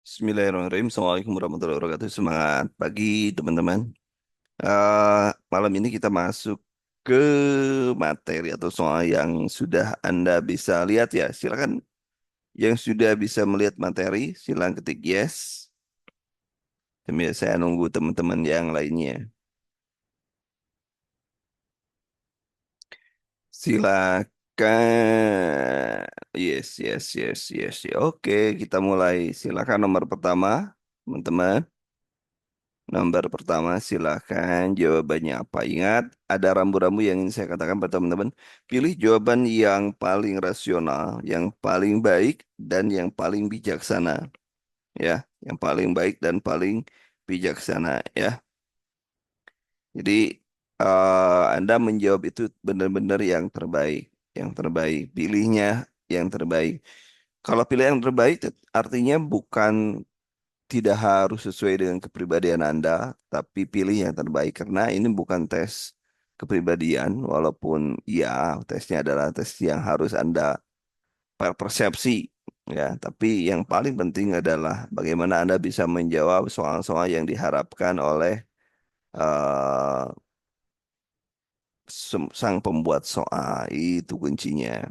Bismillahirrahmanirrahim. Assalamualaikum warahmatullahi wabarakatuh. Semangat pagi, teman-teman. Malam ini kita masuk ke materi atau soal yang sudah Anda bisa lihat ya. Silakan yang sudah bisa melihat materi, silakan ketik yes. Demi saya nunggu teman-teman yang lainnya. Silakan. Yes, yes, yes, yes. Oke, kita mulai. Silakan nomor pertama, teman-teman. Nomor pertama, silakan jawabannya apa? Ingat, ada rambu-rambu yang ingin saya katakan pada teman-teman. Pilih jawaban yang paling rasional, yang paling baik, dan yang paling bijaksana. Ya, yang paling baik dan paling bijaksana. Ya, jadi Anda menjawab itu benar-benar yang terbaik. Yang terbaik. Pilihnya yang terbaik. Kalau pilih yang terbaik, artinya bukan tidak harus sesuai dengan kepribadian Anda, tapi pilih yang terbaik karena ini bukan tes kepribadian, walaupun ya tesnya adalah tes yang harus Anda persepsi ya, tapi yang paling penting adalah bagaimana Anda bisa menjawab soal-soal yang diharapkan oleh eh, sang pembuat soal itu kuncinya.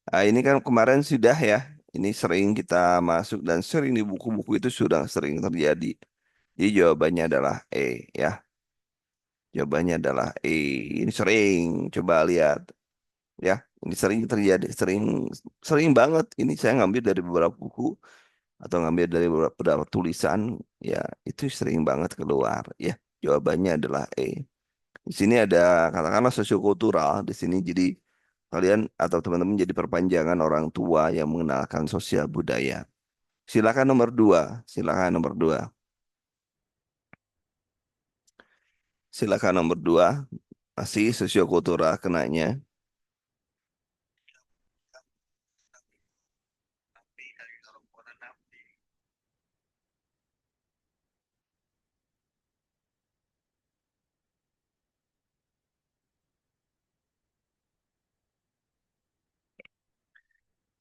Ini kan kemarin sudah ya, ini sering kita masuk dan sering di buku-buku itu sudah sering terjadi. Jadi jawabannya adalah E ya. Jawabannya adalah E. Ini sering, coba lihat ya. Ini sering terjadi, sering sering banget. Ini saya ngambil dari beberapa buku atau ngambil dari beberapa tulisan ya. Itu sering banget keluar ya. Jawabannya adalah E. Di sini ada katakanlah sosiokultural di sini. Jadi kalian atau teman-teman jadi perpanjangan orang tua yang mengenalkan sosial budaya. Silakan nomor dua. Silakan nomor dua. Silakan nomor dua. Masih sosiokultural kenanya.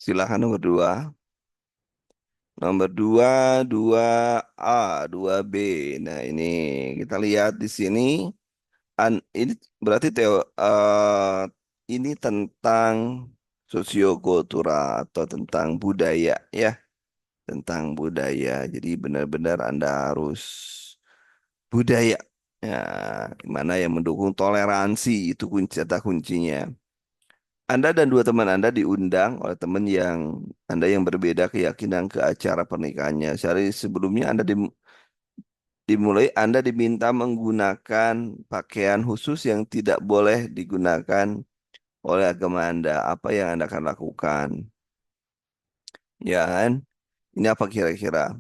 Silakan nomor dua. Nomor dua, dua A, dua B. Nah, ini kita lihat di sini. Ini berarti ini tentang sosiokultural atau tentang budaya ya, tentang budaya. Jadi benar-benar Anda harus budaya. Ya, mana yang mendukung toleransi itu kunci kata kuncinya. Anda dan dua teman Anda diundang oleh teman yang Anda yang berbeda keyakinan ke acara pernikahannya. Sehari sebelumnya dimulai Anda diminta menggunakan pakaian khusus yang tidak boleh digunakan oleh agama Anda. Apa yang Anda akan lakukan? Ya kan? Ini apa kira-kira?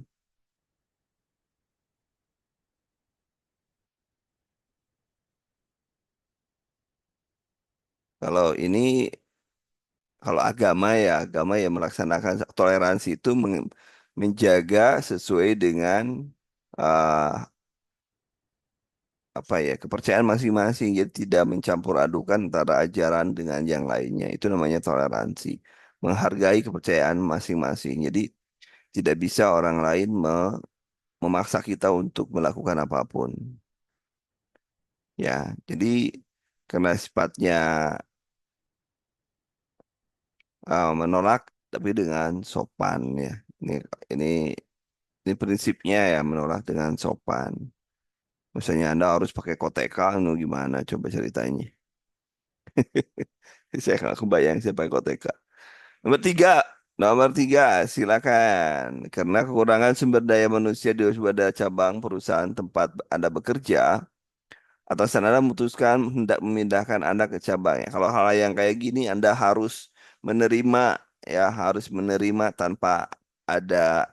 Kalau ini, kalau agama ya, agama yang melaksanakan toleransi itu menjaga sesuai dengan ah, apa ya kepercayaan masing-masing, jadi tidak mencampur adukan antara ajaran dengan yang lainnya, itu namanya toleransi, menghargai kepercayaan masing-masing. Jadi tidak bisa orang lain memaksa kita untuk melakukan apapun ya. Jadi karena sifatnya menolak tapi dengan sopan ya. Ini ini prinsipnya ya, menolak dengan sopan. Misalnya Anda harus pakai koteka, gimana coba ceritanya. Saya nggak kebayang siapa yang koteka. Nomor tiga, nomor tiga, silakan. Karena kekurangan sumber daya manusia di pada cabang perusahaan tempat Anda bekerja, atasan Anda memutuskan hendak memindahkan Anda ke cabangnya. Kalau hal yang kayak gini, Anda harus menerima ya, harus menerima tanpa ada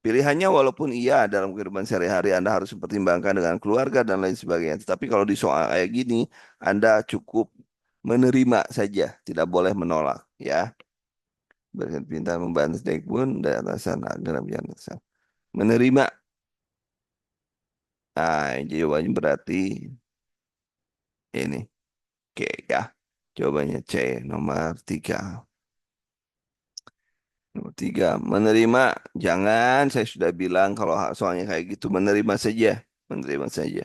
pilihannya. Walaupun iya dalam kehidupan sehari-hari Anda harus mempertimbangkan dengan keluarga dan lain sebagainya. Tetapi kalau di soal kayak gini, Anda cukup menerima saja, tidak boleh menolak ya. Berpintar membantu naik pun dari atasan dalam atasan. Menerima. Nah, jawabannya berarti ini. Oke ya. Jawabannya C nomor tiga. Nomor tiga, menerima. Jangan, saya sudah bilang kalau soalnya kayak gitu, menerima saja. Menerima saja.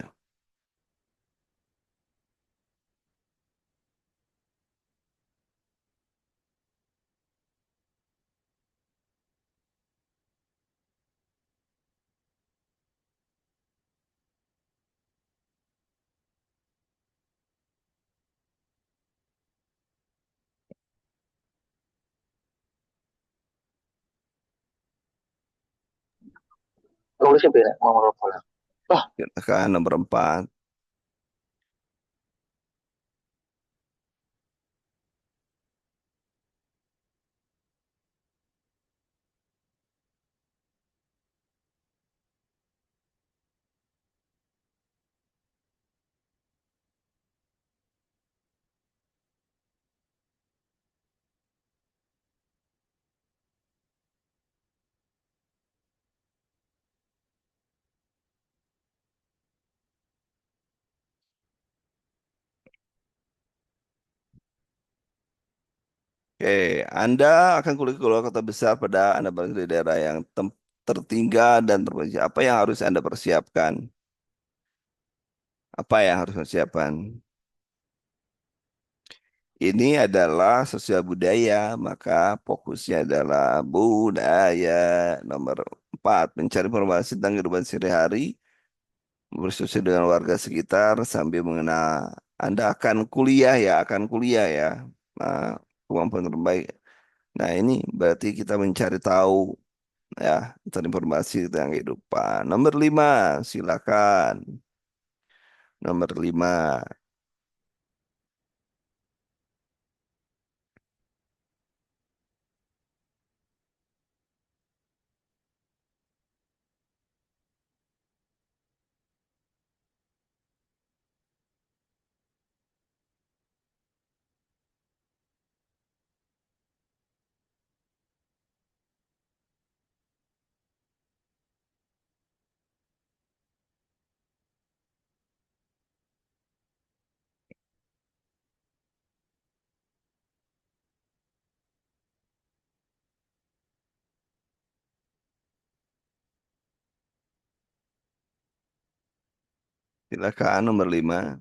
Tulis siapa ya? Mau rokok lah. Wah, Silakan nomor empat. Oke, Anda akan kulik keluar kota besar pada Anda berada di daerah yang tertinggal dan terpencil. Apa yang harus Anda persiapkan? Apa yang harus persiapan? Ini adalah sosial budaya, maka fokusnya adalah budaya. Nomor empat, mencari informasi tentang kehidupan sehari-hari, bersosial dengan warga sekitar sambil mengenal. Anda akan kuliah ya, akan kuliah ya. Nah, kemampuan terbaik. Nah, ini berarti kita mencari tahu ya, mencari informasi tentang kehidupan. Nomor lima, silakan. Nomor lima, silakan nomor lima.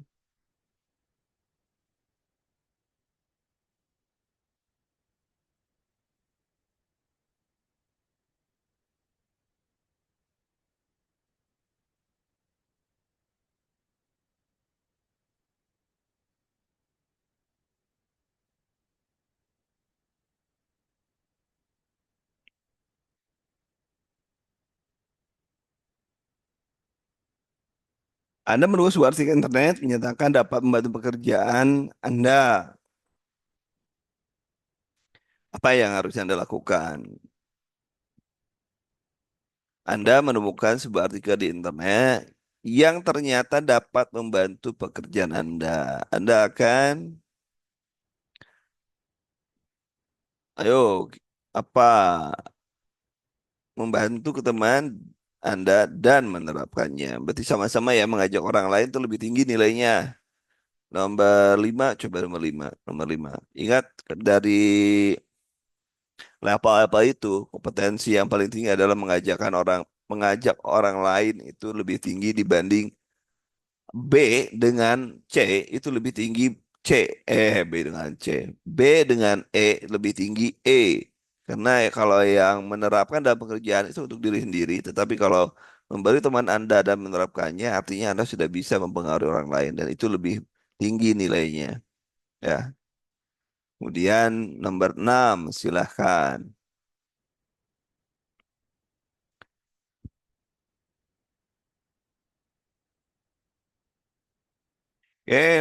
Anda menunggu sebuah artikel internet menyatakan dapat membantu pekerjaan Anda. Apa yang harus Anda lakukan? Anda menemukan sebuah artikel di internet yang ternyata dapat membantu pekerjaan Anda. Anda akan, ayo, apa, membantu ke teman Anda dan menerapkannya. Berarti sama-sama ya mengajak orang lain itu lebih tinggi nilainya. Nomor lima, coba nomor lima. Nomor lima. Ingat dari level-level itu, kompetensi yang paling tinggi adalah mengajak orang lain itu lebih tinggi dibanding B dengan C itu lebih tinggi C. B dengan C. B dengan E lebih tinggi E. Karena kalau yang menerapkan dalam pekerjaan itu untuk diri sendiri, tetapi kalau memberi teman Anda dan menerapkannya, artinya Anda sudah bisa mempengaruhi orang lain dan itu lebih tinggi nilainya. Ya. Kemudian nomor 6, silahkan.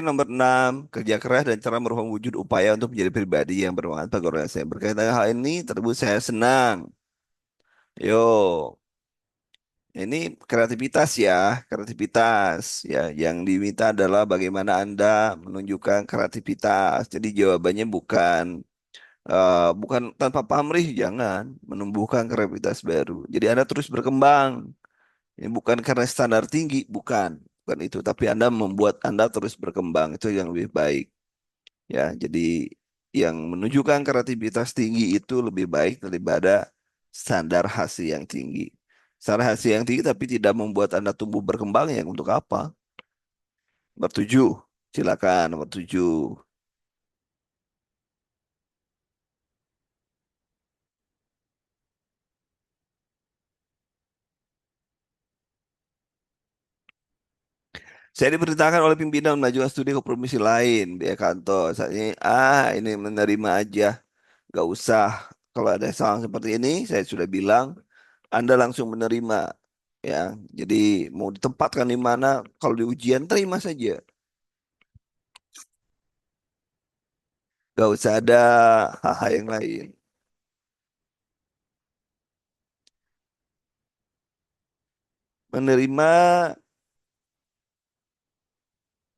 Nomor 6, kerja keras dan cara merubah wujud upaya untuk menjadi pribadi yang bermanfaat bagi orang saya. Berkaitan dengan hal ini, tersebut saya senang. Yo, ini kreativitas ya, kreativitas ya. Yang diminta adalah bagaimana Anda menunjukkan kreativitas. Jadi jawabannya bukan tanpa pamrih, jangan menumbuhkan kreativitas baru. Jadi Anda terus berkembang. Ini bukan karena standar tinggi, bukan itu. Tapi Anda membuat Anda terus berkembang. Itu yang lebih baik. Ya, jadi yang menunjukkan kreativitas tinggi itu lebih baik daripada standar hasil yang tinggi. Standar hasil yang tinggi tapi tidak membuat Anda tumbuh berkembang ya untuk apa? Nomor 7, silakan nomor 7. Saya diperintahkan oleh pimpinan mengajukan studi ke provinsi lain, biaya kantor. Saat ini, ini menerima aja, gak usah. Kalau ada soal seperti ini, saya sudah bilang, Anda langsung menerima, ya. Jadi mau ditempatkan di mana, kalau di ujian terima saja, gak usah ada hal-hal yang lain. Menerima,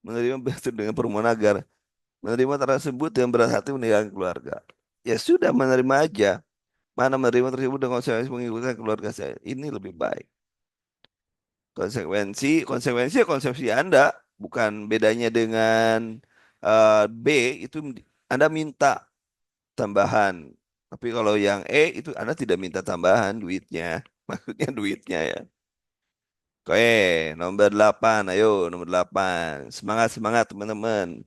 menerima berarti dengan permohonan agar menerima tersebut dengan berat hati meninggalkan keluarga. Ya sudah menerima aja. Mana menerima tersebut dengan konsekuensi mengikutkan keluarga saya. Ini lebih baik. Konsekuensi ya konsepsi Anda, bukan bedanya dengan B itu Anda minta tambahan. Tapi kalau yang itu Anda tidak minta tambahan duitnya. Maksudnya duitnya ya. Oke, nomor 8. Ayo, nomor 8. Semangat, semangat teman-teman.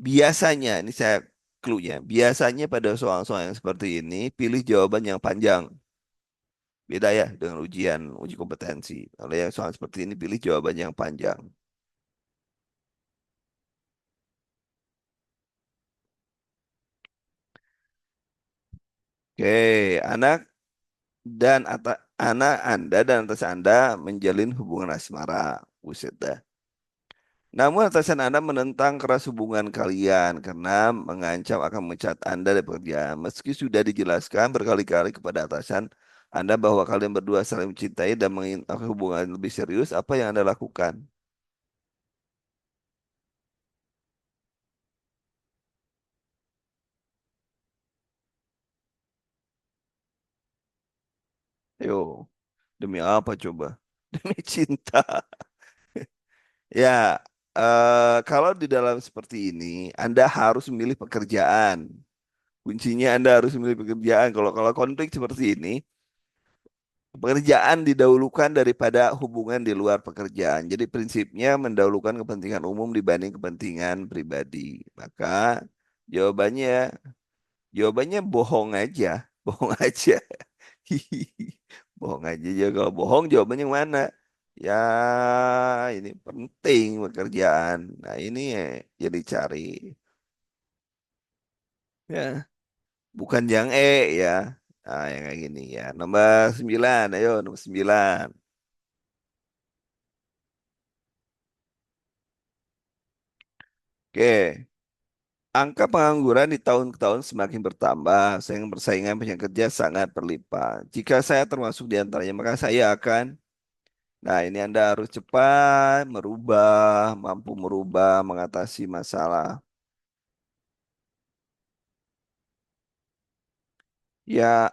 Biasanya, ini saya clue-nya. Biasanya pada soal-soal yang seperti ini, pilih jawaban yang panjang. Beda ya dengan uji kompetensi. Kalau yang soal seperti ini, pilih jawaban yang panjang. Oke, anak anak Anda dan atas Anda menjalin hubungan asmara. Buset dah. Namun atasan Anda menentang keras hubungan kalian karena mengancam akan memecat Anda dari pekerjaan. Meski sudah dijelaskan berkali-kali kepada atasan Anda bahwa kalian berdua saling mencintai dan menginginkan hubungan lebih serius, apa yang Anda lakukan? Yo, demi apa coba? Demi cinta. Ya, kalau di dalam seperti ini, Anda harus memilih pekerjaan. Kuncinya Anda harus memilih pekerjaan. Kalau konflik seperti ini, pekerjaan didahulukan daripada hubungan di luar pekerjaan. Jadi prinsipnya mendahulukan kepentingan umum dibanding kepentingan pribadi. Maka jawabannya, jawabannya bohong aja, bohong aja. Bohong aja ya. Kalau bohong jawabannya yang mana? Ya ini penting pekerjaan. Nah ini ya, jadi cari. Ya. Bukan yang ya. Nah, yang kayak gini ya. Nomor 9, ayo nomor 9. Oke. Angka pengangguran di tahun ke tahun semakin bertambah, sehingga persaingan pencari kerja sangat berlimpah. Jika saya termasuk di antaranya, maka saya akan, nah ini Anda harus cepat merubah, mampu merubah, mengatasi masalah. Ya,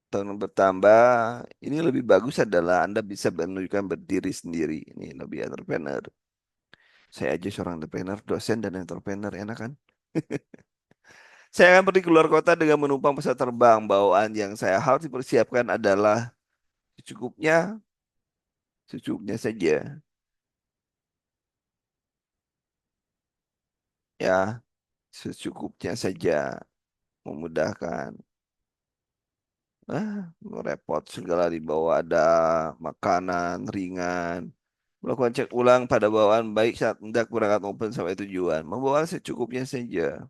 tahun bertambah, ini lebih bagus adalah Anda bisa menunjukkan berdiri sendiri. Ini lebih entrepreneur. Saya aja seorang entrepreneur, dosen dan entrepreneur, enak kan? Saya akan pergi keluar kota dengan menumpang pesawat terbang. Bawaan yang saya harus dipersiapkan adalah secukupnya, secukupnya saja. Ya, secukupnya saja, memudahkan. Ah, repot segala dibawa ada makanan ringan. Melakukan cek ulang pada bawaan baik saat hendak berangkat maupun sampai tujuan. Membawa secukupnya saja.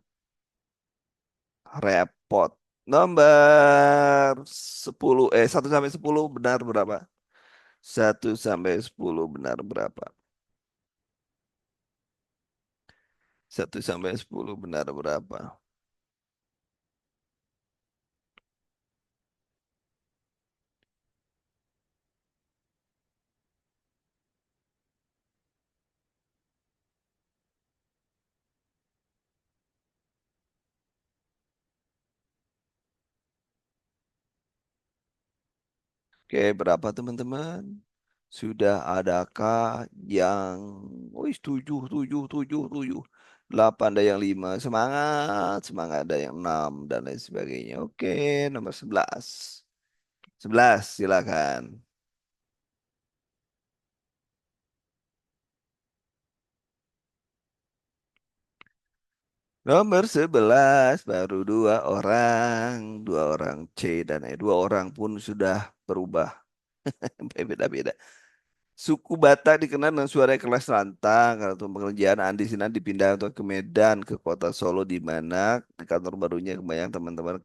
Repot. Nomor 10, 1 sampai 10 benar berapa? 1 sampai 10 benar berapa? 1 sampai 10 benar berapa? Oke, berapa teman-teman? Sudah adakah yang, tujuh, tujuh, tujuh, tujuh. 8 ada yang 5. Semangat, semangat ada yang 6 dan lain sebagainya. Oke, nomor 11. 11 silakan. Nomor 11 baru dua orang. Dua orang C dan E. Dua orang pun sudah berubah. Beda-beda. Suku Batak dikenal dengan suara keras lantang. Kalau untuk pekerjaan Andi Sinan dipindah untuk ke Medan, ke kota Solo, di mana di kantor barunya kebanyakan teman-teman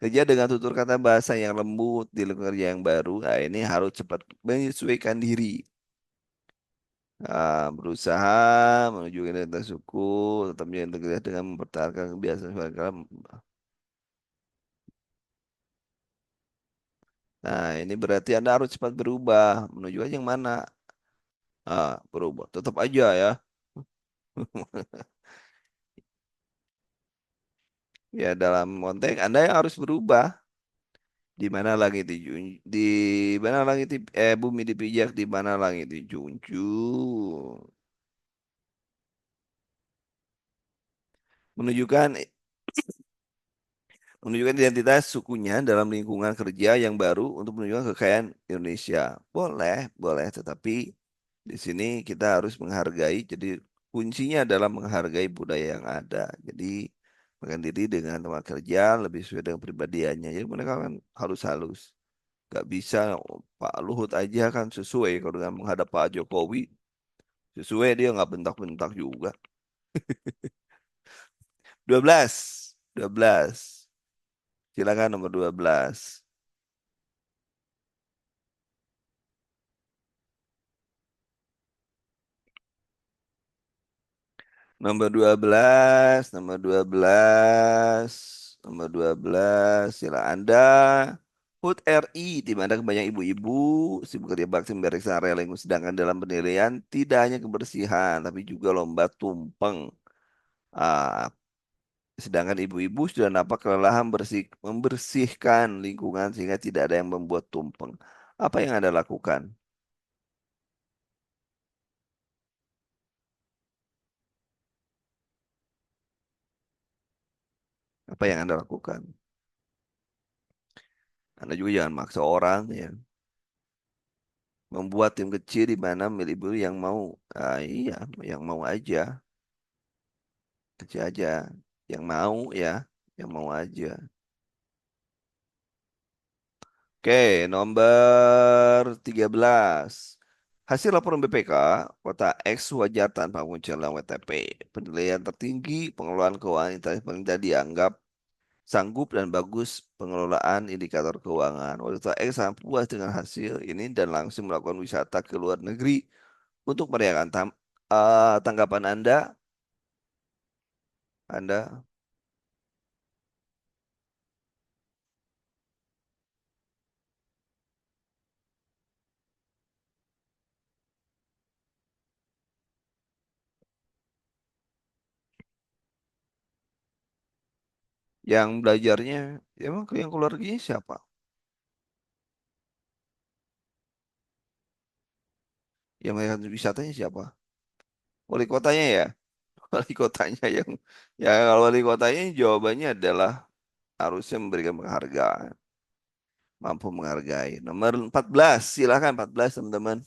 kerja dengan tutur kata bahasa yang lembut di lingkungan kerja yang baru. Nah, ini harus cepat menyesuaikan diri. Berusaha menuju identitas suku, tetap menjaga integritas dengan mempertahankan kebiasaan suara kalam. Nah, ini berarti Anda harus cepat berubah. Menuju aja yang mana? Berubah. Tetap aja ya. Ya, dalam konteks Anda yang harus berubah. Di mana langit di mana langit bumi dipijak, di mana langit dijunjung. Menunjukkan menunjukkan identitas sukunya dalam lingkungan kerja yang baru untuk menunjukkan kekayaan Indonesia. Boleh, boleh, tetapi di sini kita harus menghargai. Jadi kuncinya adalah menghargai budaya yang ada. Jadi makan diri dengan teman kerja lebih sesuai dengan pribadiannya. Jadi mereka kan harus halus. Gak bisa Pak Luhut aja kan sesuai kalau dengan menghadap Pak Jokowi sesuai dia nggak bentak-bentak juga. 12, 12. Silakan nomor 12. Nomor 12, nomor 12, nomor 12. Sila Anda. HUT RI, di mana kebanyakan ibu-ibu sibuk kerja bakti memeriksa area lingkungan, sedangkan dalam penilaian tidak hanya kebersihan, tapi juga lomba tumpeng. Ah, Sedangkan ibu-ibu sudah nampak kelelahan membersihkan lingkungan sehingga tidak ada yang membuat tumpeng. Apa yang Anda lakukan? Apa yang Anda lakukan? Anda juga jangan maksa orang ya. Membuat tim kecil di mana milik ibu yang mau. Iya, yang mau aja. Kecil aja. Yang mau ya. Yang mau aja. Oke, nomor 13. Hasil laporan BPK, kota X wajar tanpa munculnya WTP. Penilaian tertinggi, pengelolaan keuangan instansi pemerintah dianggap sanggup dan bagus pengelolaan indikator keuangan. Waktu X sangat puas dengan hasil ini dan langsung melakukan wisata ke luar negeri untuk merayakan tanggapan Anda yang belajarnya, ya emang yang keluarganya siapa? Yang melihat wisatanya siapa? Wali kotanya ya? Wali kotanya yang, ya kalau wali kotanya jawabannya adalah harusnya memberikan penghargaan, mampu menghargai. Nomor 14, silakan 14 teman-teman.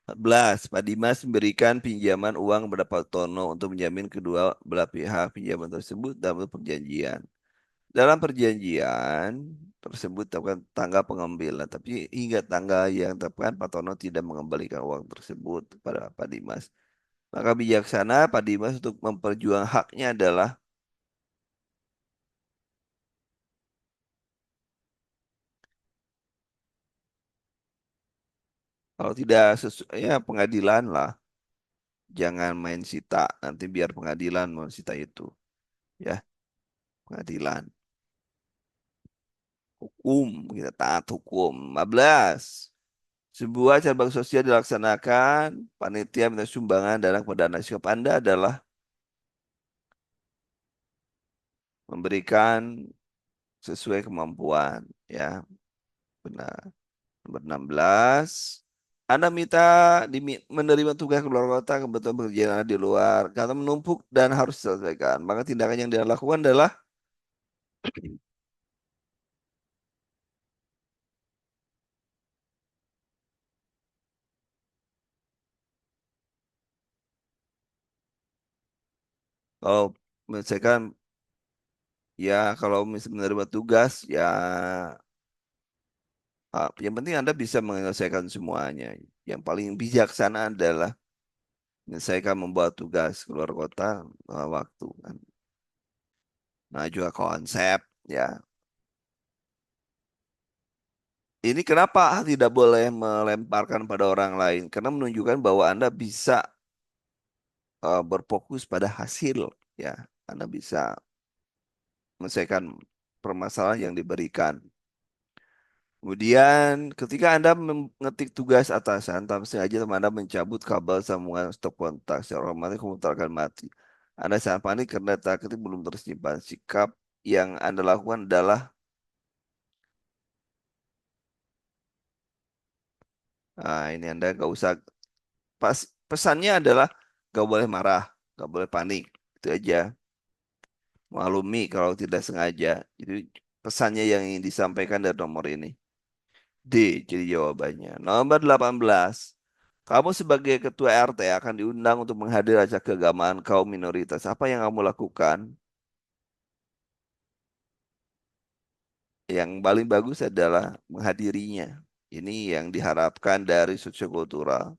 14, Pak Dimas memberikan pinjaman uang kepada Pak Tono untuk menjamin kedua belah pihak pinjaman tersebut dalam perjanjian. Dalam perjanjian tersebut terdapat tanggal pengambilan, tapi hingga tanggal yang ditetapkan Pak Tono tidak mengembalikan uang tersebut kepada Pak Dimas. Maka bijaksana Pak Dimas untuk memperjuang haknya adalah kalau tidak sesuai ya pengadilan lah. Jangan main sita, nanti biar pengadilan mau sita itu. Ya, pengadilan. Hukum, kita taat hukum. 15. Sebuah cabang sosial dilaksanakan, panitia minta sumbangan dana kepada anak. Sikap Anda adalah memberikan sesuai kemampuan. Ya, benar. Nomor 16. Anda minta menerima tugas keluar kota kebetulan pekerjaan di luar karena menumpuk dan harus diselesaikan. Maka tindakan yang dia lakukan adalah kalau menyelesaikan ya kalau menerima tugas ya yang penting Anda bisa menyelesaikan semuanya. Yang paling bijaksana adalah menyelesaikan membawa tugas keluar kota waktu kan. Nah juga konsep ya. Ini kenapa tidak boleh melemparkan pada orang lain? Karena menunjukkan bahwa Anda bisa berfokus pada hasil ya. Anda bisa menyelesaikan permasalahan yang diberikan. Kemudian ketika Anda mengetik tugas atasan, tanpa sengaja teman Anda mencabut kabel sambungan stop kontak, secara otomatis komputer akan mati. Anda sangat panik karena data ketik belum tersimpan. Sikap yang Anda lakukan adalah, ini Anda gak usah, pas pesannya adalah gak boleh marah, gak boleh panik. Itu aja. Maklumi kalau tidak sengaja. Itu pesannya yang ingin disampaikan dari nomor ini. D, jadi jawabannya. Nomor 18. Kamu sebagai ketua RT akan diundang untuk menghadiri acara keagamaan kaum minoritas. Apa yang kamu lakukan? Yang paling bagus adalah menghadirinya. Ini yang diharapkan dari sosiokultural.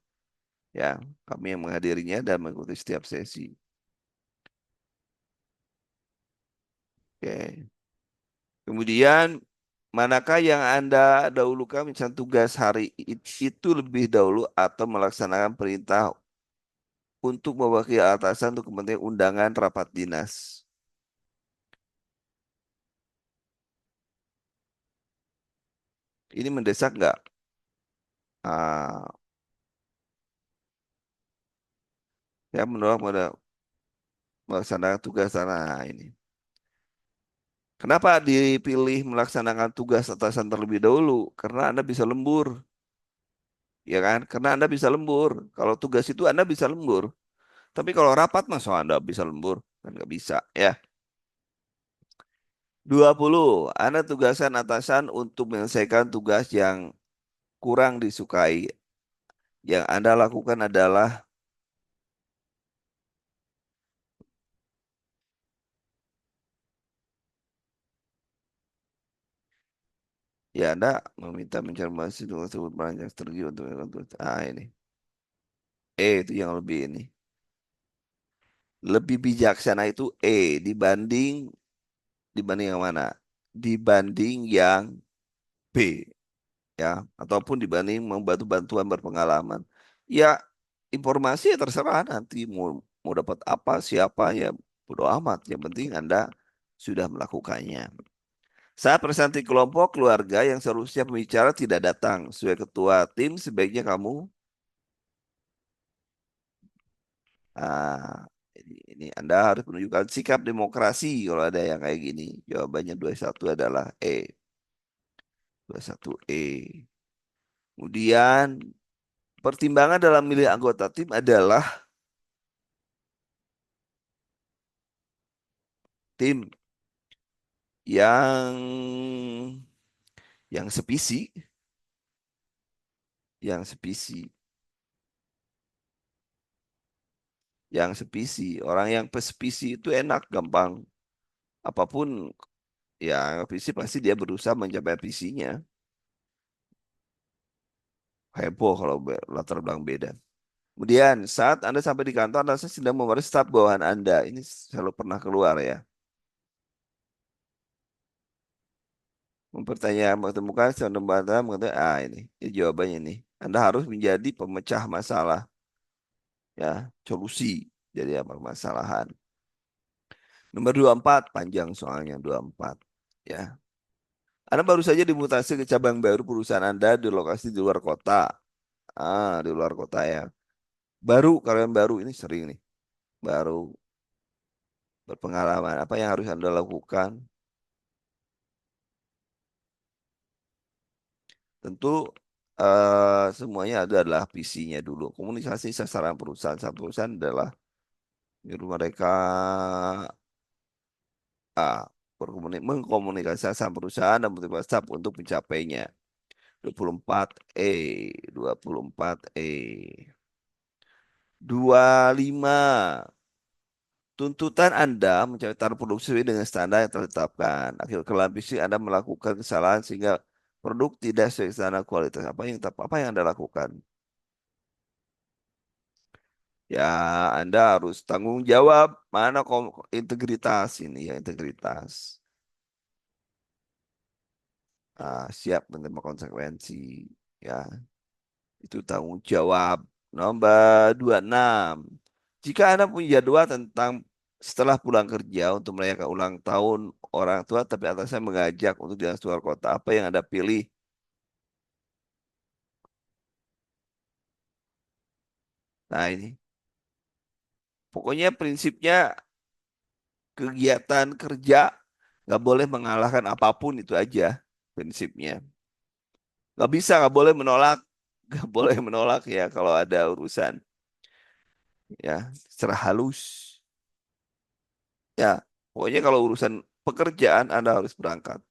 Ya, kami yang menghadirinya dan mengikuti setiap sesi. Oke. Kemudian, manakah yang Anda dahulukan misalnya tugas hari itu lebih dahulu atau melaksanakan perintah untuk mewakili atasan untuk kepentingan undangan rapat dinas? Ini mendesak nggak? Ah, ya menolak pada melaksanakan tugas sana ini. Kenapa dipilih melaksanakan tugas atasan terlebih dahulu? Karena Anda bisa lembur, ya kan? Karena Anda bisa lembur. Kalau tugas itu Anda bisa lembur. Tapi kalau rapat masa Anda bisa lembur? Kan nggak bisa, ya. 20. Anda tugaskan atasan untuk menyelesaikan tugas yang kurang disukai. Yang Anda lakukan adalah, ya Anda meminta mencermati dengan tersebut banyak strategi untuk ini. Itu yang lebih ini. Lebih bijaksana itu dibanding yang mana? Dibanding yang B ya, ataupun dibanding membantu bantuan berpengalaman. Ya, informasi ya terserah nanti mau mau dapat apa siapa ya bodo amat. Yang penting Anda sudah melakukannya. Saat presentasi kelompok keluarga yang seharusnya pembicara tidak datang, sebagai ketua tim sebaiknya kamu ini Anda harus menunjukkan sikap demokrasi kalau ada yang kayak gini. Jawabannya 21 adalah E. 21 E. Kemudian pertimbangan dalam milih anggota tim adalah tim yang yang sepisi, yang sepisi, yang sepisi. Orang yang pesepisi itu enak, gampang. Apapun ya visi pasti dia berusaha mencapai visinya. Heboh kalau latar belakang beda. Kemudian saat Anda sampai di kantor, Anda sedang memeriksa staf bawahan Anda. Ini selalu pernah keluar ya. Mempertanyaan, menemukan sound bantah, mengatakan, ini jawabannya nih. Anda harus menjadi pemecah masalah, ya, solusi jadi apa permasalahan. Nomor 24 panjang soalnya 24, ya. Anda baru saja dimutasi ke cabang baru perusahaan Anda di lokasi di luar kota. Di luar kota ya. Baru, kalian baru ini sering nih, baru berpengalaman. Apa yang harus Anda lakukan? Tentu Semuanya ada adalah visinya dulu. Komunikasi sasaran perusahaan. Satu perusahaan adalah nyuruh mereka ah, mengkomunikasikan perusahaan dan motivasi staff untuk mencapainya. 24E, 24E. 25. Tuntutan Anda mencapai taraf produksi sesuai dengan standar yang telah ditetapkan. Akibat kesalahan fisik Anda melakukan kesalahan sehingga produk tidak sesuai standar kualitas. Apa yang Anda lakukan? Ya, Anda harus tanggung jawab. Mana integritas ini ya, integritas. Siap menerima konsekuensi. Ya, itu tanggung jawab. Nomor 26. Jika Anda punya jadwal tentang setelah pulang kerja untuk merayakan ulang tahun orang tua, tapi atasnya mengajak untuk jalan keluar kota, apa yang Anda pilih? Nah ini, pokoknya prinsipnya kegiatan kerja nggak boleh mengalahkan apapun itu aja prinsipnya. Nggak bisa, nggak boleh menolak, nggak boleh menolak ya kalau ada urusan ya secara halus. Ya, pokoknya kalau urusan pekerjaan Anda harus berangkat.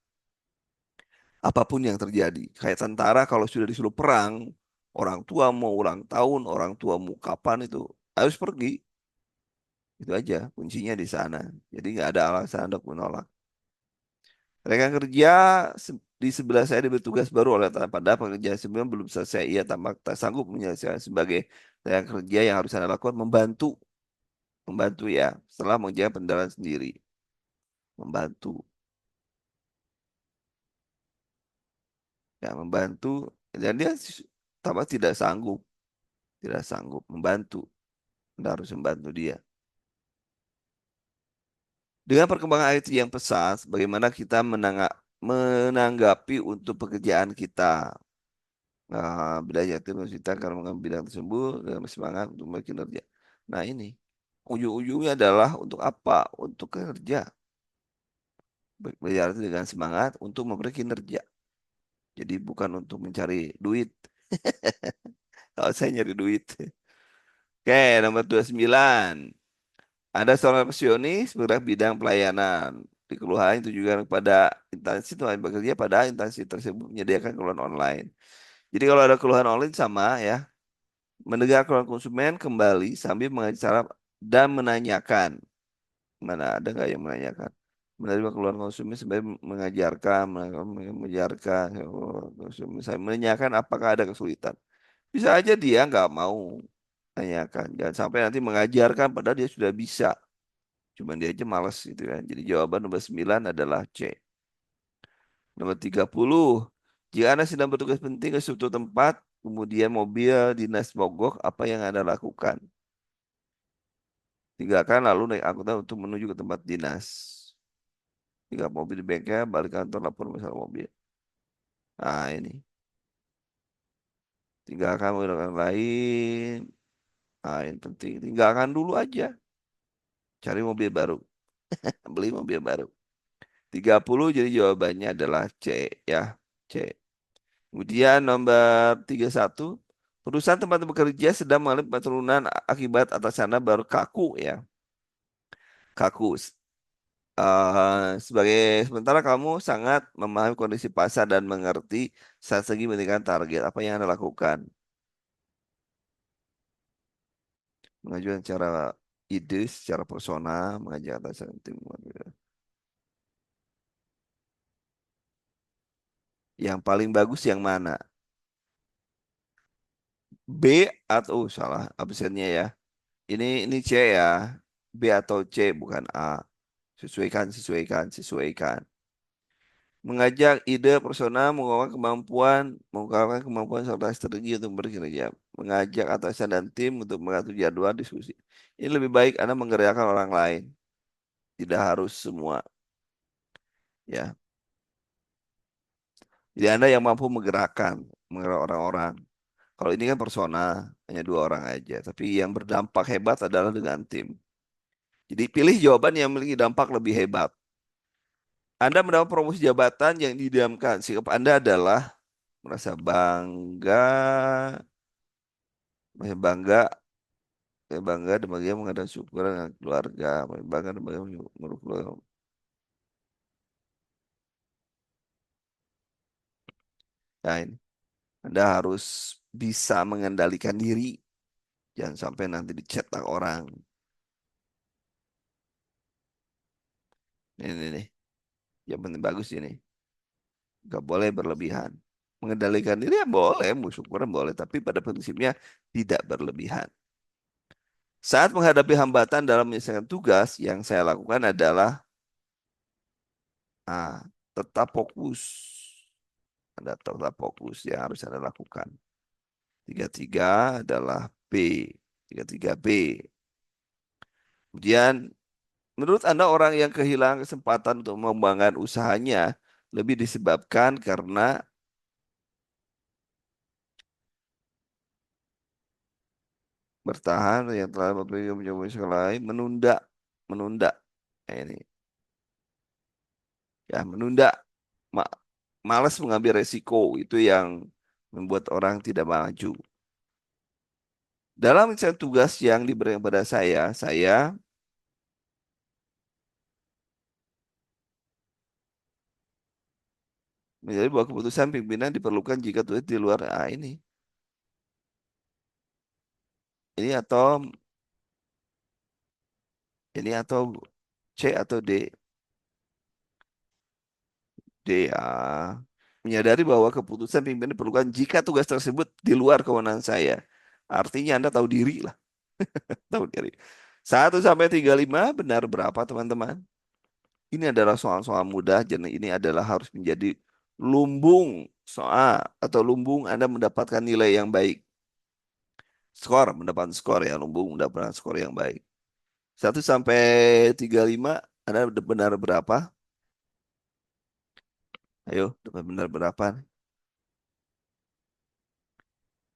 Apapun yang terjadi. Kayak tentara kalau sudah disuruh perang, orang tua mau ulang tahun, orang tua mau kapan itu harus pergi. Itu aja kuncinya di sana. Jadi nggak ada alasan untuk menolak. Rekan kerja di sebelah saya diberi tugas baru oleh pada pekerjaan sebelumnya belum selesai. Ia tampak tak sanggup menyelesaikan sebagai rekan kerja yang harus Anda lakukan membantu, membantu ya. Setelah mengerjakan pengendalian sendiri, membantu, ya membantu. Dan dia tampak tidak sanggup, tidak sanggup membantu. Anda harus membantu dia. Dengan perkembangan IT yang pesat, bagaimana kita menanggapi untuk pekerjaan kita? Belajar terus kita karena mengambil bidang tersebut dalam semangat untuk berkinerja. Nah ini, ujung-ujungnya adalah untuk apa? Untuk kerja. Belajar itu dengan semangat untuk memberi kinerja. Jadi bukan untuk mencari duit. Kalau saya nyari duit. Oke, nomor 29. Ada seorang revisionis bergerak bidang pelayanan. Di keluhan itu juga kepada instansi tempat bekerja pada instansi tersebut menyediakan keluhan online. Jadi kalau ada keluhan online sama ya, mendengar keluhan konsumen kembali sambil mengajar dan menanyakan. Mana ada nggak yang menanyakan? Menerima keluhan konsumen sambil mengajarkan konsumen, saya menanyakan apakah ada kesulitan. Bisa aja dia nggak mau tanyakan. Jangan sampai nanti mengajarkan padahal dia sudah bisa. Cuman dia aja males gitu kan. Jadi jawaban nomor 9 adalah C. Nomor 30. Jika Anda sedang bertugas penting ke suatu tempat, kemudian mobil dinas mogok, apa yang Anda lakukan? Tinggalkan lalu naik angkutan untuk menuju ke tempat dinas. Tinggal mobil di bengkel, balik kantor, lapor masalah mobil. Nah ini. Tinggalkan menggunakan lain. Nah ini penting. Tinggalkan dulu aja. Cari mobil baru. Beli mobil baru. 30 jadi jawabannya adalah C ya. C. Kemudian nomor 31, perusahaan tempat bekerja sedang mengalami penurunan akibat atasan Anda baru kaku ya. Kaku. Sebagai sementara kamu sangat memahami kondisi pasar dan mengerti strategi meningkatkan target. Apa yang Anda lakukan? Mengajukan secara ide, secara persona, mengajak atasan tim. Yang paling bagus yang mana? B atau salah absennya ya. Ini C ya. B atau C bukan A. Sesuaikan, sesuaikan, sesuaikan. Mengajak ide personal, mengungkapkan kemampuan serta strategi untuk bekerja. Mengajak atasan dan tim untuk mengatur jadwal diskusi. Ini lebih baik Anda menggerakkan orang lain, tidak harus semua. Ya, jadi Anda yang mampu menggerak orang-orang. Kalau ini kan persona, hanya dua orang aja. Tapi yang berdampak hebat adalah dengan tim. Jadi pilih jawaban yang memiliki dampak lebih hebat. Anda mendapat promosi jabatan yang didiamkan. Sikap Anda adalah merasa bangga, merasa bangga, bangga dan bahagia mengadakan syukur dengan keluarga, bangga dan bahagia mengurus keluarga. Nah, ini Anda harus bisa mengendalikan diri, jangan sampai nanti dicetak orang. Ini nih, yang penting bagus ini, nggak boleh berlebihan. Mengendalikan diri ya boleh, syukuran boleh, tapi pada prinsipnya tidak berlebihan. Saat menghadapi hambatan dalam menyelesaikan tugas, yang saya lakukan adalah ah, tetap fokus. Anda tetap fokus yang harus Anda lakukan. Tiga tiga adalah B. Tiga tiga B. Kemudian, menurut Anda orang yang kehilangan kesempatan untuk mengembangkan usahanya lebih disebabkan karena bertahan yang telah berpikir mencoba usaha lain, menunda, menunda. Nah, ini ya menunda, Ma- malas mengambil resiko itu yang membuat orang tidak maju. Dalam misalnya tugas yang diberikan kepada saya menjadi bahwa keputusan pimpinan diperlukan jika tugas di luar ini atau C atau D. D ya. Menyadari bahwa keputusan pimpinan diperlukan jika tugas tersebut di luar kewenangan saya. Artinya Anda tahu diri lah, tahu diri. 1 sampai 35 benar berapa teman-teman? Ini adalah soal-soal mudah, jadi ini adalah harus menjadi lumbung soal atau lumbung Anda mendapatkan nilai yang baik. Skor, mendapatkan skor ya, lumbung mendapatkan skor yang baik. 1 sampai 35 Anda benar berapa? Ayo, dapat benar berapa?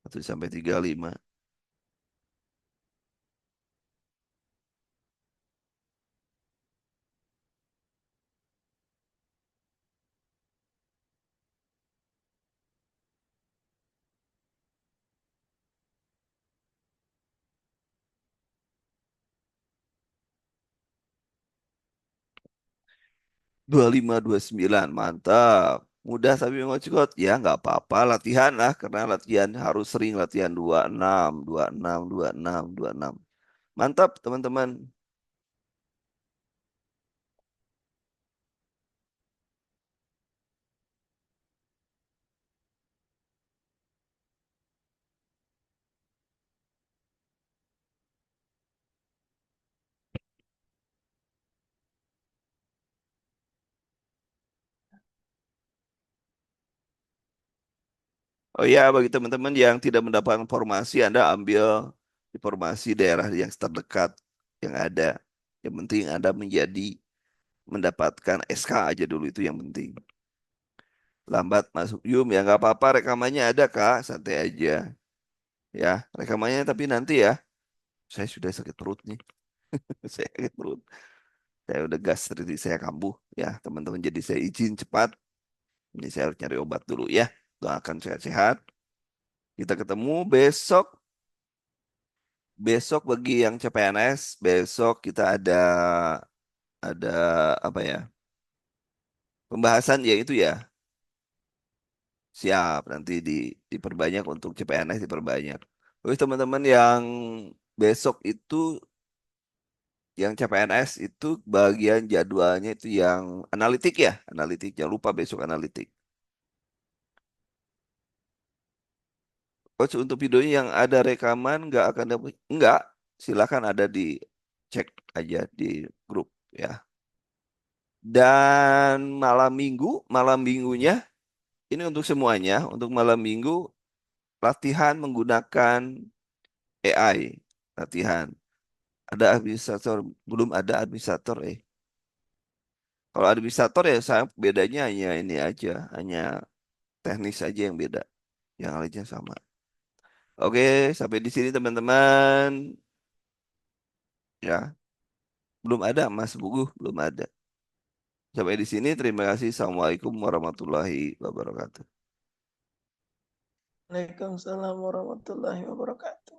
1 sampai 35. 25 29 mantap. Mudah tapi mengocikot. Ya nggak apa-apa, latihan lah. Karena latihan harus sering latihan 26 26 26 26. Mantap teman-teman. Oh ya, bagi teman-teman yang tidak mendapatkan informasi, Anda ambil informasi daerah yang terdekat yang ada. Yang penting Anda mendapatkan SK aja dulu, itu yang penting. Lambat masuk Yum ya nggak apa-apa, rekamannya ada Kak, santai aja. Ya, rekamannya tapi nanti ya. Saya sudah sakit perut nih. Saya sakit perut. Saya udah gastritis saya kambuh ya, teman-teman. Jadi saya izin cepat. Ini saya harus nyari obat dulu ya. Doakan sehat-sehat. Kita ketemu besok. Besok bagi yang CPNS, besok kita ada apa ya? Pembahasan ya itu ya. Siap, nanti diperbanyak untuk CPNS diperbanyak. Terus teman-teman yang besok itu yang CPNS itu bagian jadwalnya itu yang analitik ya, analitik. Jangan lupa besok analitik. Coach untuk videonya yang ada rekaman nggak akan dapat, nggak, silakan ada di cek aja di grup ya. Dan malam minggunya ini untuk semuanya, untuk malam minggu latihan menggunakan AI, latihan. Ada administrator, belum ada administrator. Kalau administrator ya saya bedanya hanya ini aja, hanya teknis aja yang beda, yang lainnya sama. Oke, sampai di sini teman-teman. Ya, belum ada Mas Bugu, belum ada. Sampai di sini, terima kasih. Assalamualaikum warahmatullahi wabarakatuh. Waalaikumsalam warahmatullahi wabarakatuh.